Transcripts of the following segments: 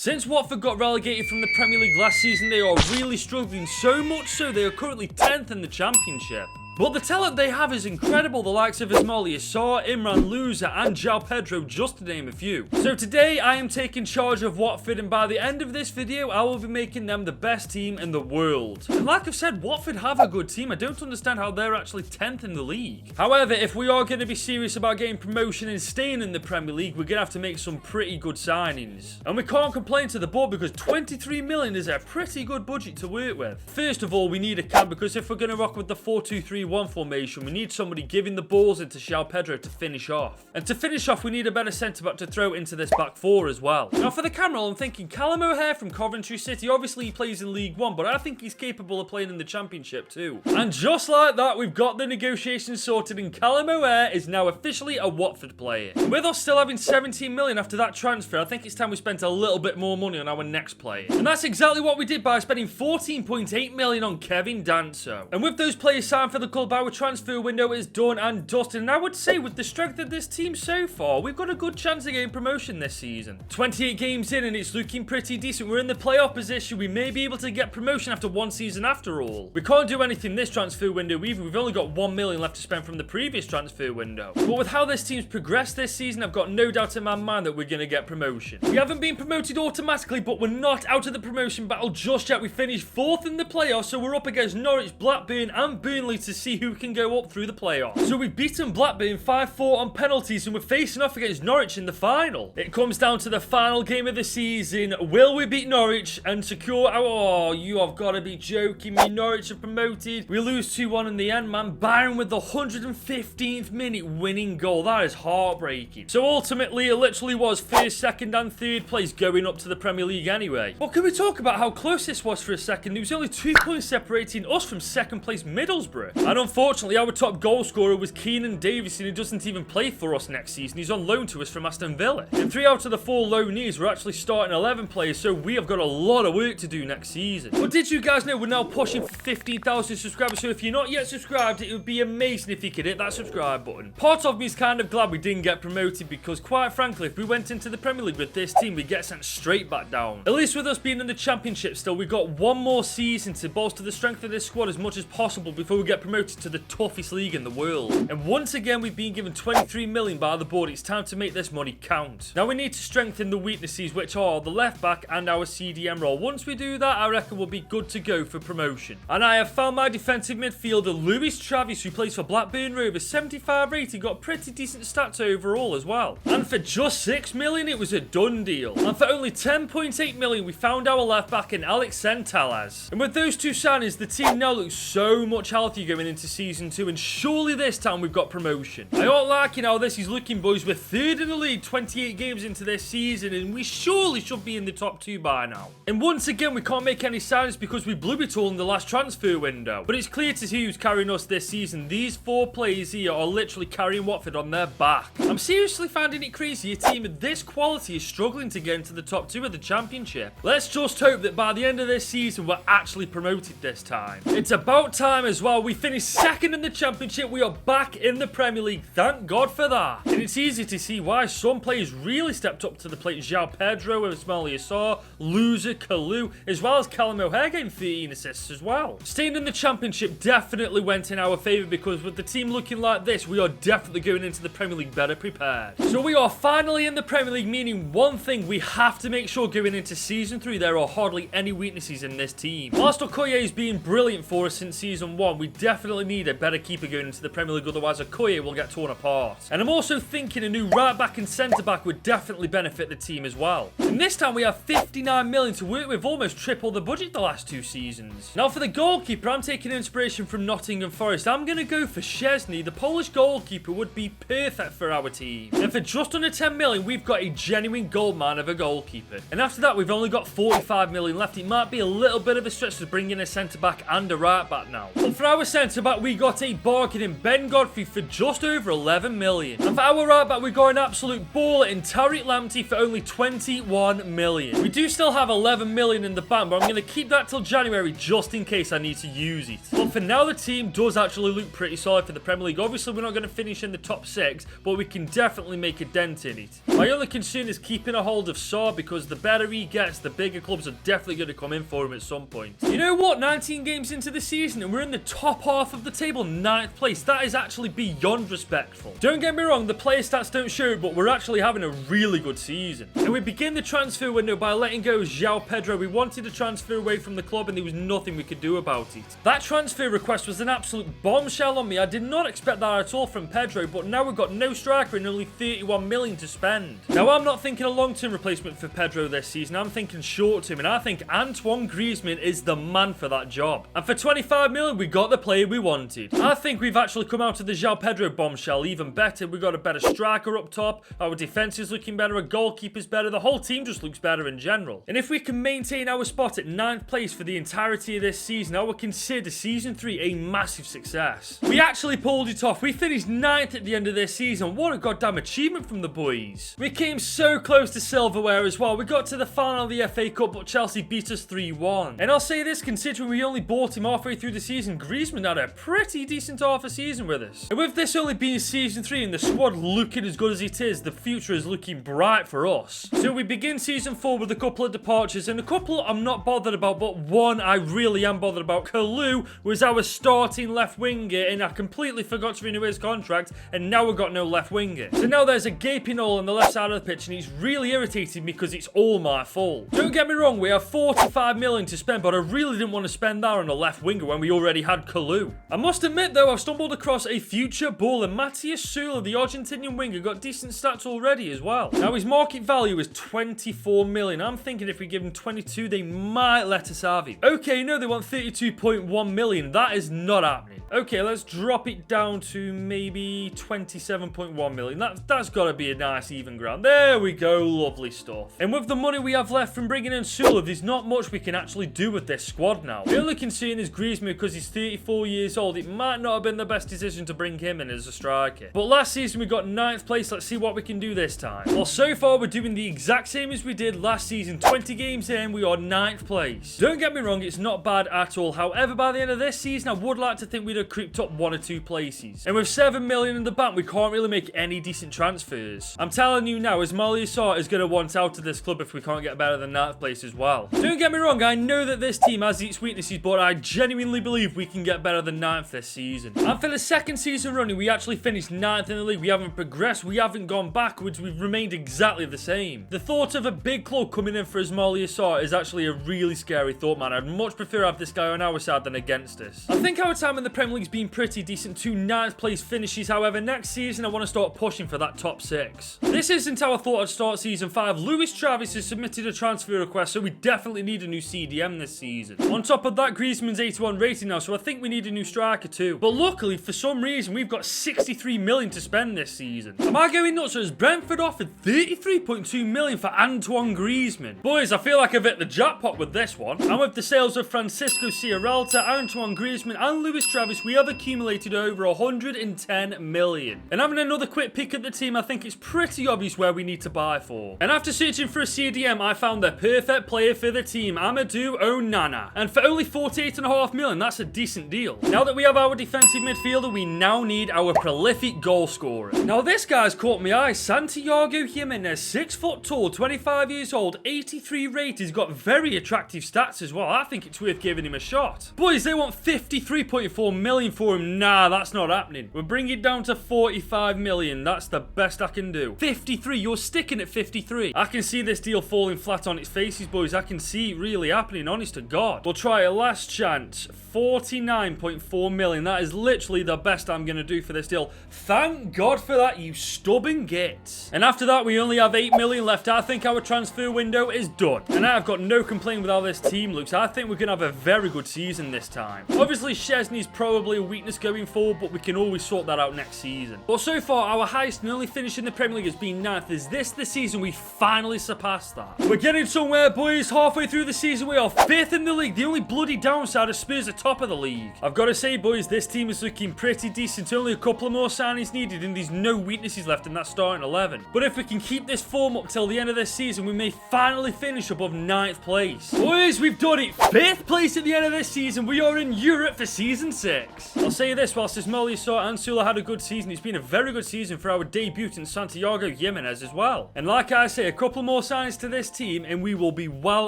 Since Watford got relegated from the Premier League last season, they are really struggling, so much so they are currently 10th in the Championship. But the talent they have is incredible, the likes of Ismaila Sarr, Imran Louza and João Pedro, just to name a few. So today I am taking charge of Watford, and by the end of this video I will be making them the best team in the world. And like I've said, Watford have a good team. I don't understand how they're actually 10th in the league. However, if we are going to be serious about getting promotion and staying in the Premier League, we're going to have to make some pretty good signings. And we can't complain to the board because 23 million is a pretty good budget to work with. First of all, we need a cam, because if we're going to rock with the 4-2-3-1 formation, we need somebody giving the balls into João Pedro to finish off. And to finish off, we need a better centre-back to throw into this back four as well. Now for the camera, I'm thinking Callum O'Hare from Coventry City. Obviously he plays in League One, but I think he's capable of playing in the Championship too. And just like that, we've got the negotiations sorted, and Callum O'Hare is now officially a Watford player. With us still having 17 million after that transfer, I think it's time we spent a little bit more money on our next player. And that's exactly what we did by spending 14.8 million on Kevin Danso. And with those players signed for the club, our transfer window is done and dusted, and I would say with the strength of this team so far, we've got a good chance of getting promotion this season. 28 games in and it's looking pretty decent. We're in the playoff position. We may be able to get promotion after one season after all. We can't do anything this transfer window either. We've only got 1 million left to spend from the previous transfer window. But with how this team's progressed this season, I've got no doubt in my mind that we're going to get promotion. We haven't been promoted automatically, but we're not out of the promotion battle just yet. We finished 4th in the playoffs, so we're up against Norwich, Blackburn and Burnley to see who can go up through the playoffs. So we've beaten Blackburn 5-4 on penalties, and we're facing off against Norwich in the final. It comes down to the final game of the season. Will we beat Norwich and secure our... Oh, you have got to be joking me. Norwich are promoted. We lose 2-1 in the end, man. Byron with the 115th minute winning goal. That is heartbreaking. So ultimately, it literally was 1st, 2nd and 3rd place going up to the Premier League anyway. But can we talk about how close this was for a second? There was only 2 points separating us from 2nd place Middlesbrough. And unfortunately, our top goal scorer was Keenan Davison, who doesn't even play for us next season. He's on loan to us from Aston Villa. And 3 out of the 4 loanees were actually starting 11 players, so we have got a lot of work to do next season. But did you guys know we're now pushing 15,000 subscribers? So if you're not yet subscribed, it would be amazing if you could hit that subscribe button. Part of me is kind of glad we didn't get promoted, because quite frankly, if we went into the Premier League with this team, we'd get sent straight back down. At least with us being in the Championship still, we've got one more season to bolster the strength of this squad as much as possible before we get promoted to the toughest league in the world. And once again, we've been given 23 million by the board. It's time to make this money count. Now we need to strengthen the weaknesses, which are the left back and our CDM role. Once we do that, I reckon we'll be good to go for promotion. And I have found my defensive midfielder, Luis Travis, who plays for Blackburn Rovers. 75 rating, got pretty decent stats overall as well. And for just 6 million, it was a done deal. And for only 10.8 million, we found our left back in Alex Centallas. And with those 2 signings, the team now looks so much healthier going into season 2, and surely this time we've got promotion. I aren't liking how this is looking, boys. We're 3rd in the league 28 games into this season, and we surely should be in the top 2 by now. And once again, we can't make any signings because we blew it all in the last transfer window. But it's clear to see who's carrying us this season. These 4 players here are literally carrying Watford on their back. I'm seriously finding it crazy a team of this quality is struggling to get into the top 2 of the Championship. Let's just hope that by the end of this season, we're actually promoted this time. It's about time as well. We finished 2nd in the Championship. We are back in the Premier League. Thank God for that. And it's easy to see why some players really stepped up to the plate. João Pedro, Ismaila Sarr, Louza, Kalu, as well as Callum O'Hare getting 13 assists as well. Staying in the Championship definitely went in our favour, because with the team looking like this, we are definitely going into the Premier League better prepared. So we are finally in the Premier League, meaning one thing: we have to make sure going into season 3 there are hardly any weaknesses in this team. Whilst Okoye has been brilliant for us since season 1, we definitely need a better keeper going into the Premier League, otherwise Okoye will get torn apart. And I'm also thinking a new right back and centre back would definitely benefit the team as well. And this time we have 59 million to work with, almost triple the budget the last 2 seasons. Now for the goalkeeper, I'm taking inspiration from Nottingham Forest. I'm going to go for Szczesny. The Polish goalkeeper would be perfect for our team. And for just under 10 million, we've got a genuine goldmine of a goalkeeper. And after that, we've only got 45 million left. It might be a little bit of a stretch to bring in a centre back and a right back now. But for our centre centre-back, we got a bargain in Ben Godfrey for just over 11 million. And for our right-back, we got an absolute baller in Tariq Lamptey for only 21 million. We do still have 11 million in the bank, but I'm going to keep that till January just in case I need to use it. But for now, the team does actually look pretty solid for the Premier League. Obviously, we're not going to finish in the top 6, but we can definitely make a dent in it. My only concern is keeping a hold of Saar, because the better he gets, the bigger clubs are definitely going to come in for him at some point. You know what? 19 games into the season and we're in the top half of the table, 9th place. That is actually beyond respectful. Don't get me wrong, the player stats don't show it, but we're actually having a really good season. And we begin the transfer window by letting go João Pedro. We wanted to transfer away from the club and there was nothing we could do about it. That transfer request was an absolute bombshell on me. I did not expect that at all from Pedro, but now we've got no striker and only 31 million to spend. Now, I'm not thinking a long-term replacement for Pedro this season. I'm thinking short-term, and I think Antoine Griezmann is the man for that job. And for 25 million, we got the player we wanted. I think we've actually come out of the João Pedro bombshell even better. We got a better striker up top. Our defense is looking better. Our goalkeeper's better. The whole team just looks better in general. And if we can maintain our spot at 9th place for the entirety of this season, I would consider Season 3 a massive success. We actually pulled it off. We finished 9th at the end of this season. What a goddamn achievement from the boys. We came so close to silverware as well. We got to the final of the FA Cup, but Chelsea beat us 3-1. And I'll say this, considering we only bought him halfway through the season, Griezmann had a pretty decent half a season with us. And with this only being Season 3 and the squad looking as good as it is, the future is looking bright for us. So we begin Season 4 with a couple of departures, and a couple I'm not bothered about, but one I really am bothered about. Kalou was our starting left winger, and I completely forgot to renew his contract, and now we've got no left winger. So now there's a gaping hole on the left side of the pitch, and it's really irritating me because it's all my fault. Don't get me wrong, we have 45 million to spend, but I really didn't want to spend that on a left winger when we already had Kalou. I must admit though, I've stumbled across a future baller. Matthias Sula, the Argentinian winger, got decent stats already as well. Now his market value is 24 million. I'm thinking if we give him 22, they might let us have him. Okay, no, they want 32.1 million. That is not happening. Okay, let's drop it down to maybe 27.1 million. That's got to be a nice even ground. There we go, lovely stuff. And with the money we have left from bringing in Sula, there's not much we can actually do with this squad now. The only concern is Griezmann, because he's 34 years old. It might not have been the best decision to bring him in as a striker. But last season we got 9th place. Let's see what we can do this time. Well, so far we're doing the exact same as we did last season. 20 games in, we are 9th place. Don't get me wrong, it's not bad at all. However, by the end of this season, I would like to think we'd have creeped up 1 or 2 places. And with 7 million in the bank, we can't really make any decent transfers. I'm telling you now, Ismaila Sarr is going to want out of this club if we can't get better than 9th place as well. Don't get me wrong, I know that this team has its weaknesses, but I genuinely believe we can get better than 9th this season. And for the second season running, we actually finished 9th in the league. We haven't progressed, we haven't gone backwards, we've remained exactly the same. The thought of a big club coming in for Ismaila Sarr is actually a really scary thought, man. I'd much prefer to have this guy on our side than against us. I think our time in the Premier League's been pretty decent. 2 9th place finishes. However, next season I want to start pushing for that top 6. This isn't how I thought I'd start season 5. Luis Travis has submitted a transfer request, so we definitely need a new CDM this season. On top of that, Griezmann's 81 rating now, so I think we need a new striker too. But luckily, for some reason, we've got 63 million to spend this season. Am I going nuts? Or has Brentford offered 33.2 million for Antoine Griezmann? Boys, I feel like I've hit the jackpot with this one. And with the sales of Francisco Sierralta, Antoine Griezmann and Luis Travis, we have accumulated over 110 million. And having another quick peek at the team, I think it's pretty obvious where we need to buy for. And after searching for a CDM, I found the perfect player for the team, Amadou Onana. And for only 48.5 million, that's a decent deal. Now that we have our defensive midfielder, we now need our prolific goal scorer. Now this guy's caught my eye. Santiago Jimenez, 6 foot tall, 25 years old, 83 rated. He's got very attractive stats as well. I think it's worth giving him a shot. Boys, they want 53.4 million for him. Nah, that's not happening. We'll bring it down to 45 million. That's the best I can do. 53, you're sticking at 53. I can see this deal falling flat on its faces, boys. I can see it really happening, honest to God. We'll try a last chance. 49.4 million. That is literally the best I'm going to do for this deal. Thank God for that, you stubborn git. And after that, we only have 8 million left. I think our transfer window is done. And I've got no complaint with how this team looks. I think we're going to have a very good season this time. Obviously, Szczesny's pro probably a weakness going forward, but we can always sort that out next season. But so far, our highest and only finish in the Premier League has been 9th. Is this the season we finally surpassed that? We're getting somewhere, boys. Halfway through the season, we are 5th in the league. The only bloody downside is Spurs are top of the league. I've got to say, boys, this team is looking pretty decent. Only a couple of more signings needed, and there's no weaknesses left in that starting 11. But if we can keep this form up till the end of this season, we may finally finish above 9th place. Boys, we've done it. 5th place at the end of this season. We are in Europe for season 6. I'll say this, whilst Ismaila Sarr and Sula had a good season, it's been a very good season for our debutant Santiago Jimenez as well. And like I say, a couple more signings to this team and we will be well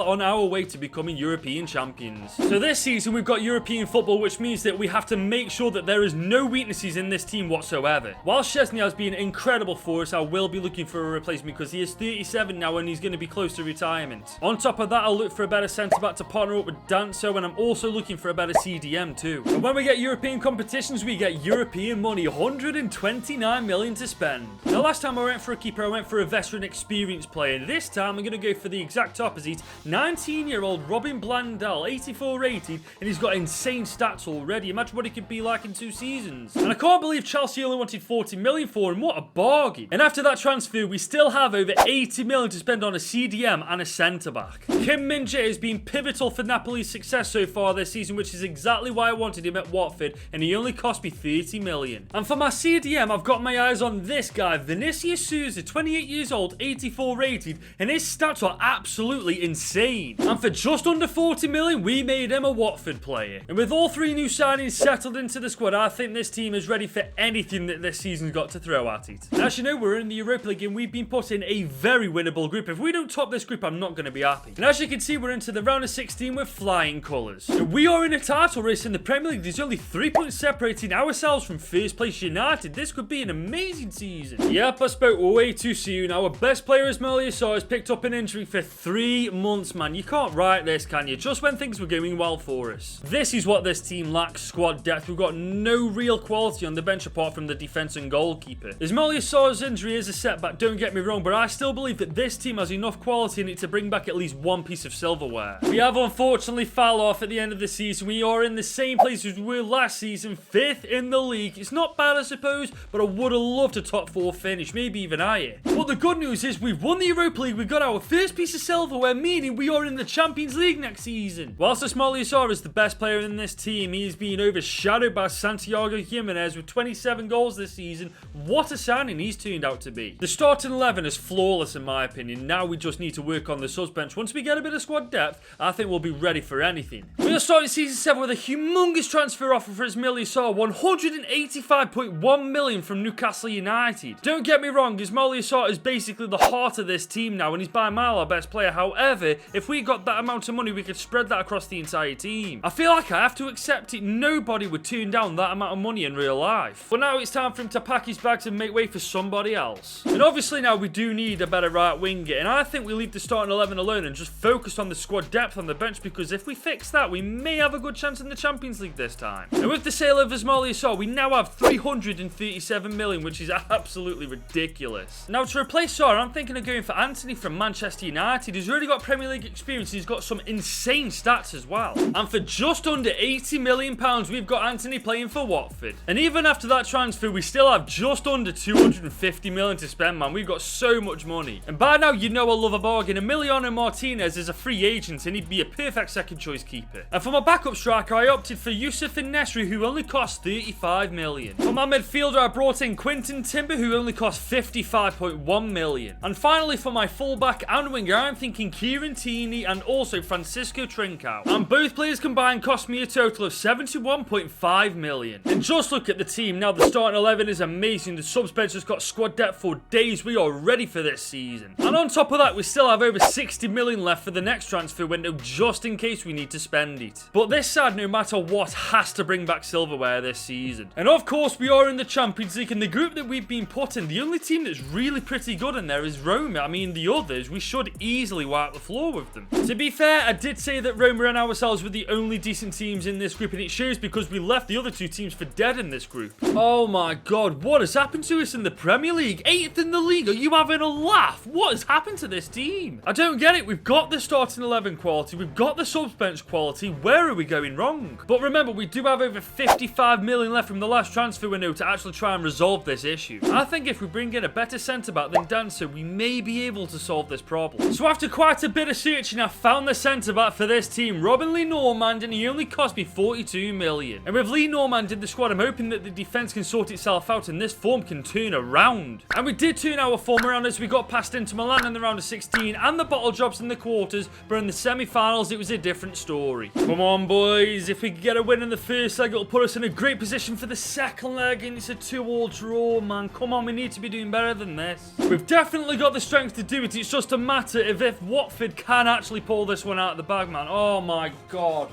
on our way to becoming European champions. So this season we've got European football, which means that we have to make sure that there is no weaknesses in this team whatsoever. While Szczesny has been incredible for us, I will be looking for a replacement because he is 37 now and he's going to be close to retirement. On top of that, I'll look for a better centre-back to partner up with Danso, and I'm also looking for a better CDM too. And when we get European competitions, we get European money, 129 million to spend. Now last time I went for a keeper, I went for a veteran experienced player. This time I'm going to go for the exact opposite, 19-year-old Robin Blandal, 84 rated, and he's got insane stats already. Imagine what he could be like in 2 seasons. And I can't believe Chelsea only wanted 40 million for him. What a bargain. And after that transfer, we still have over 80 million to spend on a CDM and a centre-back. Kim Min-jae has been pivotal for Napoli's success so far this season, which is exactly why I wanted him at Watford, and he only cost me 30 million. And for my CDM, I've got my eyes on this guy, Vinicius Souza, 28 years old, 84 rated, and his stats are absolutely insane. And for just under 40 million, we made him a Watford player. And with all 3 new signings settled into the squad, I think this team is ready for anything that this season's got to throw at it. And as you know, we're in the Europa League and we've been put in a very winnable group. If we don't top this group, I'm not going to be happy. And as you can see, we're into the round of 16 with flying colours. We are in a title race in the Premier League. There's only 3 points separating ourselves from first place United. This could be an amazing season. Yep, I spoke way too soon. Our best player, Ismaila Sarr, has picked up an injury for 3 months, man. You can't write this, can you? Just when things were going well for us. This is what this team lacks, squad depth. We've got no real quality on the bench apart from the defence and goalkeeper. Ismaila Sarr's injury is a setback, don't get me wrong, but I still believe that this team has enough quality in it to bring back at least 1 piece of silverware. We have unfortunately fell off at the end of the season. We are in the same place as we were last season, 5th in the league. It's not bad, I suppose, but I would have loved a top 4 finish, maybe even higher. But the good news is we've won the Europa League, we've got our first piece of silverware, meaning we are in the Champions League next season. Whilst Ismaila Sarr is the best player in this team, he is being overshadowed by Santiago Jimenez with 27 goals this season. What a signing he's turned out to be. The starting 11 is flawless in my opinion. Now we just need to work on the subs bench. Once we get a bit of squad depth, I think we'll be ready for anything. We are starting season 7 with a humongous transfer offer for Ismaila Sarr, 185.1 million from Newcastle United. Don't get me wrong, Ismaila Sarr is basically the heart of this team now and he's by a mile our best player. However, if we got that amount of money, we could spread that across the entire team. I feel like I have to accept it. Nobody would turn down that amount of money in real life. But now it's time for him to pack his bags and make way for somebody else. And obviously now we do need a better right winger, and I think we leave the starting 11 alone and just focus on the squad depth on the bench, because if we fix that, we may have a good chance in the Champions League this time. And with the sale of Ismaila Sarr, we now have 337 million, which is absolutely ridiculous. Now to replace Sarr, I'm thinking of going for Anthony from Manchester United. He's already got Premier League experience, he's got some insane stats as well. And for just under 80 million pounds, we've got Anthony playing for Watford. And even after that transfer, we still have just under 250 million to spend, man. We've got so much money. And by now, you know I love a bargain. Emiliano Martinez is a free agent and he'd be a perfect second choice keeper. And for my backup striker, I opted for Youssef Nesri, who only cost 35 million. For my midfielder, I brought in Quinton Timber, who only cost 55.1 million. And finally, for my fullback and winger, I'm thinking Kieran Tierney and also Francisco Trincao. And both players combined cost me a total of 71.5 million. And just look at the team now. The starting 11 is amazing. The subs bench has got squad depth for days. We are ready for this season. And on top of that, we still have over 60 million left for the next transfer window, just in case we need to spend it. But this side, no matter what, has to bring back silverware this season. And of course, we are in the Champions League, and the group that we've been put in, the only team that's really pretty good in there is Roma. I mean, the others, we should easily wipe the floor with them. To be fair, I did say that Roma and ourselves were the only decent teams in this group, and it shows because we left the other 2 teams for dead in this group. Oh my god, what has happened to us in the Premier League? 8th in the league, are you having a laugh? What has happened to this team? I don't get it. We've got the starting 11 quality, we've got the subs bench quality. Where are we going wrong? But remember, we do have have over 55 million left from the last transfer window to actually try and resolve this issue. I think if we bring in a better centre-back than Dancer, we may be able to solve this problem. So after quite a bit of searching, I found the centre-back for this team, Robin Lee Normand, and he only cost me 42 million. And with Lee Normand in the squad, I'm hoping that the defence can sort itself out and this form can turn around. And we did turn our form around as we got past Inter Milan in the round of 16 and the bottle drops in the quarters, but in the semi-finals it was a different story. Come on boys, if we could get a win in the first leg, it'll put us in a great position for the second leg, and it's a 2-2 draw, man. Come on, we need to be doing better than this. We've definitely got the strength to do it. It's just a matter of if Watford can actually pull this one out of the bag, man. Oh my god.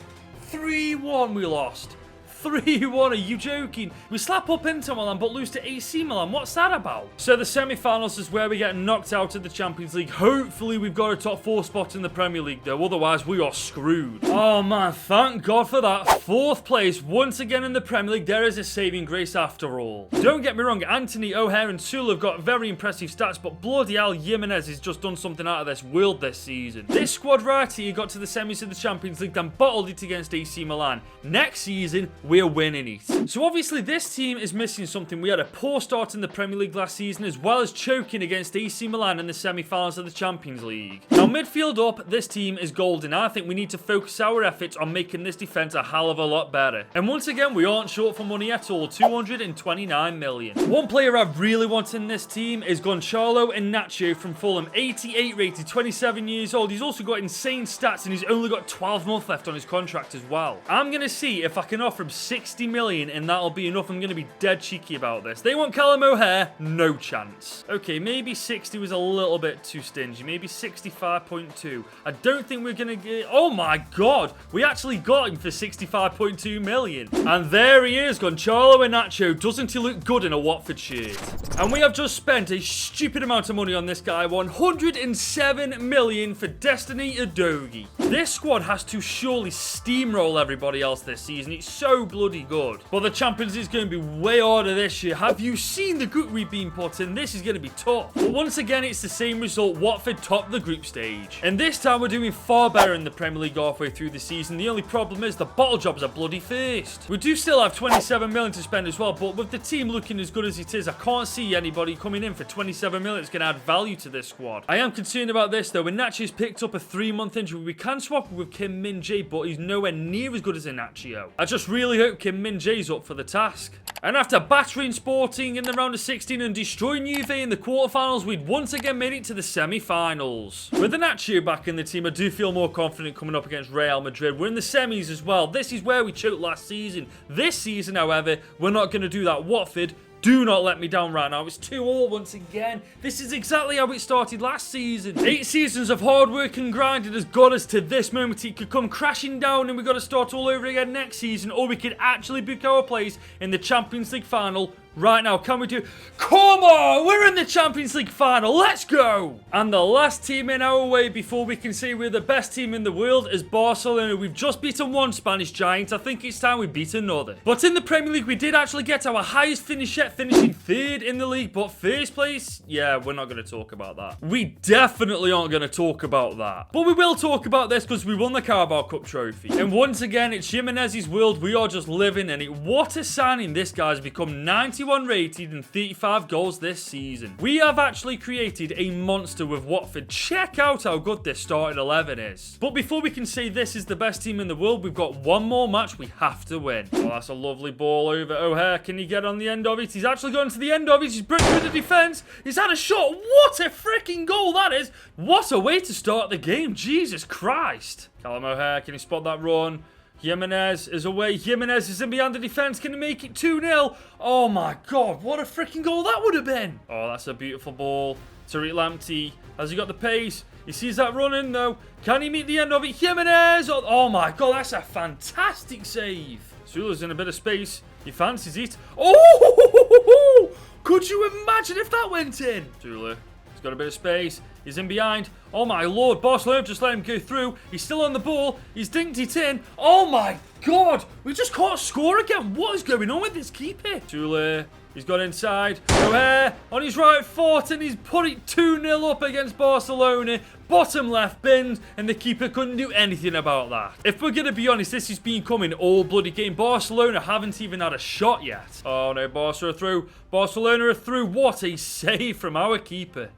3-1 we lost. 3-1, are you joking? We slap up Inter Milan but lose to AC Milan. What's that about? So the semi-finals is where we get knocked out of the Champions League. Hopefully we've got a top 4 spot in the Premier League though, otherwise we are screwed. Oh man, thank God for that. 4th place once again in the Premier League. There is a saving grace after all. Don't get me wrong, Anthony, O'Hare and Sula have got very impressive stats, but bloody hell, Jimenez has just done something out of this world this season. This squad right here got to the semis of the Champions League, then bottled it against AC Milan. Next season, we're winning it. So obviously this team is missing something. We had a poor start in the Premier League last season, as well as choking against AC Milan in the semi-finals of the Champions League. Now midfield up, this team is golden. I think we need to focus our efforts on making this defence a hell of a lot better. And once again, we aren't short for money at all, 229 million. One player I really want in this team is Gonçalo Inácio from Fulham, 88 rated, 27 years old. He's also got insane stats and he's only got 12 months left on his contract as well. I'm going to see if I can offer him 60 million and that'll be enough. I'm going to be dead cheeky about this. They want Callum O'Hare, no chance. Okay, maybe 60 was a little bit too stingy. Maybe 65.2. I don't think we're going to get... Oh my god, we actually got him for 65.2 million. And there he is, Gonçalo Inácio. Doesn't he look good in a Watford shirt? And we have just spent a stupid amount of money on this guy, 107 million for Destiny Udogie. This squad has to surely steamroll everybody else this season. It's so bloody good. But the Champions League is going to be way harder this year. Have you seen the group we've been put in? This is going to be tough. But once again, it's the same result. Watford topped the group stage. And this time we're doing far better in the Premier League halfway through the season. The only problem is the bottle jobs are bloody first. We do still have 27 million to spend as well, but with the team looking as good as it is, I can't see anybody coming in for 27 million that's going to add value to this squad. I am concerned about this though. Inácio's picked up a 3-month injury. We can swap with Kim Min-jae, but he's nowhere near as good as Inácio. I just really hope Kim Min-jae's up for the task. And after battering Sporting in the round of 16 and destroying Juve in the quarterfinals, we'd once again made it to the semi-finals. With Inácio back in the team, I do feel more confident coming up against Real Madrid. We're in the semis as well. This is where we choked last season. This season, however, we're not going to do that. Watford, do not let me down right now. It's 2-2 once again. This is exactly how it started last season. 8 seasons of hard work and grinding has got us to this moment. It could come crashing down and we've got to start all over again next season, or we could actually book our place in the Champions League final right now. Can we do... Come on! We're in the Champions League final. Let's go! And the last team in our way before we can say we're the best team in the world is Barcelona. We've just beaten one Spanish giant. I think it's time we beat another. But in the Premier League, we did actually get our highest finish yet, finishing 3rd in the league. But first place, yeah, we're not going to talk about that. We definitely aren't going to talk about that. But we will talk about this because we won the Carabao Cup trophy. And once again, it's Jimenez's world. We are just living in it. What a signing. This guy's become 91 rated and 35 goals this season. We have actually created a monster with Watford. Check out how good this starting 11 is. But before we can say this is the best team in the world, we've got one more match we have to win. Oh, that's a lovely ball over O'Hare. Can he get on the end of it? He's actually gone to the end of it. He's broken through the defense. He's had a shot. What a freaking goal that is. What a way to start the game. Jesus Christ. Callum O'Hare, can he spot that run? Jimenez is away. Jimenez is in behind the defence. Can he make it 2-0? Oh my god, what a freaking goal that would have been. Oh, that's a beautiful ball. Tariq Lamptey. Has he got the pace? He sees that running though. Can he meet the end of it? Jimenez! Oh my god, that's a fantastic save. Sula's in a bit of space. He fancies it. Oh! Could you imagine if that went in? Sula. Got a bit of space. He's in behind. Oh my lord, Barcelona just let him go through. He's still on the ball. He's dinked it in. Oh my god, we just can't score again. What is going on with this keeper? Tule He's gone inside. O'Hare on his right foot, and he's put it 2-0 up against Barcelona. Bottom left bins, and the keeper couldn't do anything about that. If we're going to be honest, this is becoming all bloody game. Barcelona haven't even had a shot yet. Oh no, Barca are through. Barcelona are through. What a save from our keeper.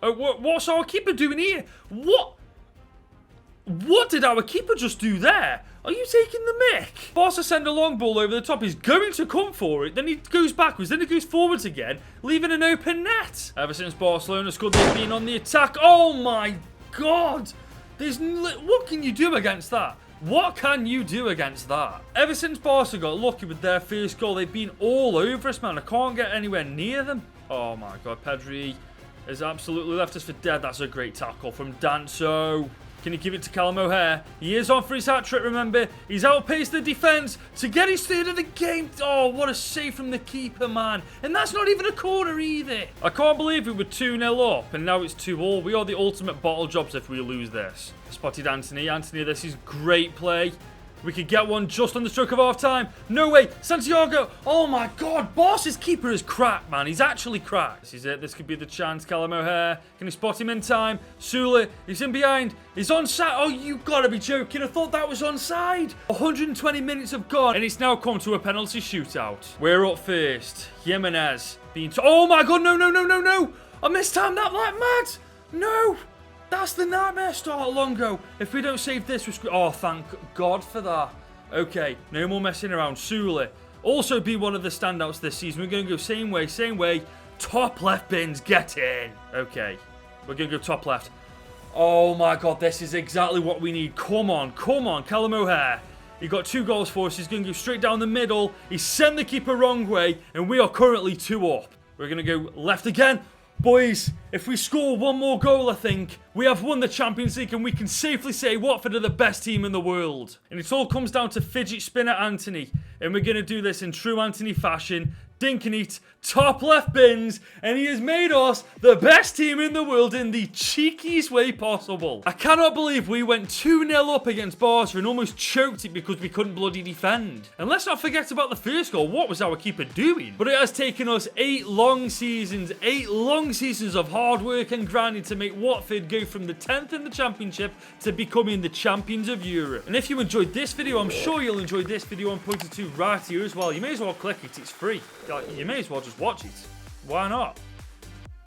Oh, what's our keeper doing here? What did our keeper just do there? Are you taking the mick? Barca send a long ball over the top. He's going to come for it. Then he goes backwards. Then he goes forwards again, leaving an open net. Ever since Barcelona scored, they've been on the attack. Oh my God. What can you do against that? What can you do against that? Ever since Barca got lucky with their first goal, they've been all over us, man. I can't get anywhere near them. Oh my God. Pedri has absolutely left us for dead. That's a great tackle from Danso. Can he give it to Callum O'Hare? He is on for his hat-trick, remember. He's outpaced the defence to get his third of the game. Oh, what a save from the keeper, man. And that's not even a corner either. I can't believe we were 2-0 up, and now it's 2-2. We are the ultimate bottle jobs if we lose this. Spotted Anthony. Anthony, this is great play. We could get one just on the stroke of half-time. No way. Santiago. Oh, my God. Barca's keeper is cracked, man. He's actually cracked. This is it. This could be the chance. Callum O'Hare. Can he spot him in time? Sule. He's in behind. He's onside. Oh, you got to be joking. I thought that was onside. 120 minutes have gone, and it's now come to a penalty shootout. We're up first. Jimenez being... Oh, my God. No, no, no, no, no. I mistimed that like mad. No. That's the nightmare start, Longo. If we don't save this, we're screwed. Oh, thank God for that. Okay, no more messing around. Sule, also be one of the standouts this season. We're going to go same way. Top left bins, get in. Okay, we're going to go top left. Oh my God, this is exactly what we need. Come on, Callum O'Hare. He got 2 goals for us. He's going to go straight down the middle. He sent the keeper wrong way, and we are currently 2 up. We're going to go left again. Boys, if we score one more goal, I think, we have won the Champions League and we can safely say Watford are the best team in the world. And it all comes down to fidget spinner Anthony. And we're going to do this in true Anthony fashion. Dink and eat, top left bins, and he has made us the best team in the world in the cheekiest way possible. I cannot believe we went 2-0 up against Barca and almost choked it because we couldn't bloody defend. And let's not forget about the first goal. What was our keeper doing? But it has taken us 8 long seasons of hard work and grinding to make Watford go from the 10th in the Championship to becoming the champions of Europe. And if you enjoyed this video, I'm sure you'll enjoy this video I'm pointing to right here as well. You may as well click it, it's free. You may as well just watch it. Why not?